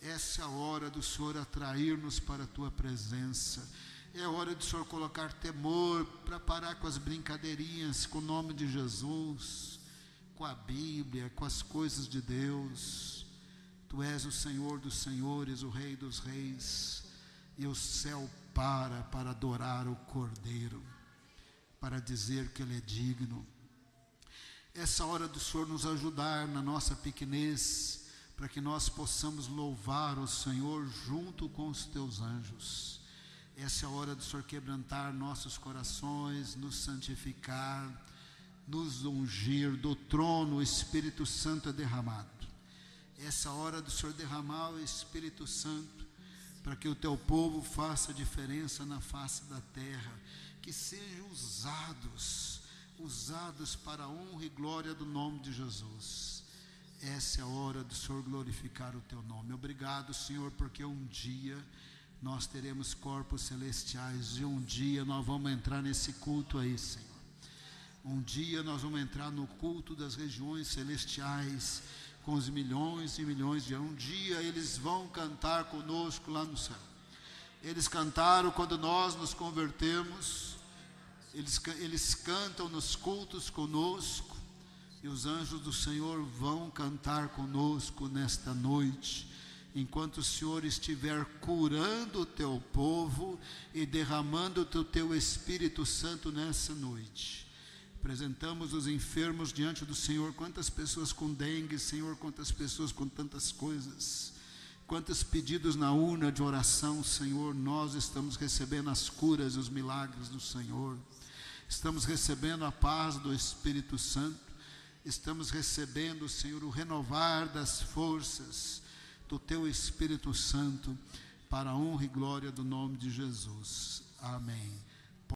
Essa é a hora do Senhor atrair-nos para a tua presença. É a hora do Senhor colocar temor, para parar com as brincadeirinhas com o nome de Jesus, com a Bíblia, com as coisas de Deus. Tu és o Senhor dos senhores, o Rei dos reis, e o céu para adorar o Cordeiro, para dizer que Ele é digno. Essa hora do Senhor nos ajudar na nossa pequenez, para que nós possamos louvar o Senhor junto com os teus anjos. Essa é a hora do Senhor quebrantar nossos corações, nos santificar, nos ungir. Do trono o Espírito Santo é derramado. Essa é a hora do Senhor derramar o Espírito Santo, para que o teu povo faça diferença na face da terra, que sejam usados para a honra e glória do nome de Jesus. Essa é a hora do Senhor glorificar o teu nome. Obrigado, Senhor, porque um dia nós teremos corpos celestiais, e um dia nós vamos entrar nesse culto aí, Senhor. Um dia nós vamos entrar no culto das regiões celestiais, com os milhões e milhões de anos. Um dia eles vão cantar conosco lá no céu. Eles cantaram quando nós nos convertemos. Eles cantam nos cultos conosco, e os anjos do Senhor vão cantar conosco nesta noite, enquanto o Senhor estiver curando o teu povo e derramando o teu Espírito Santo nessa noite. Apresentamos os enfermos diante do Senhor. Quantas pessoas com dengue, Senhor, quantas pessoas com tantas coisas, quantos pedidos na urna de oração, Senhor. Nós estamos recebendo as curas e os milagres do Senhor. Estamos recebendo a paz do Espírito Santo. Estamos recebendo, Senhor, o renovar das forças do teu Espírito Santo, para a honra e glória do nome de Jesus. Amém.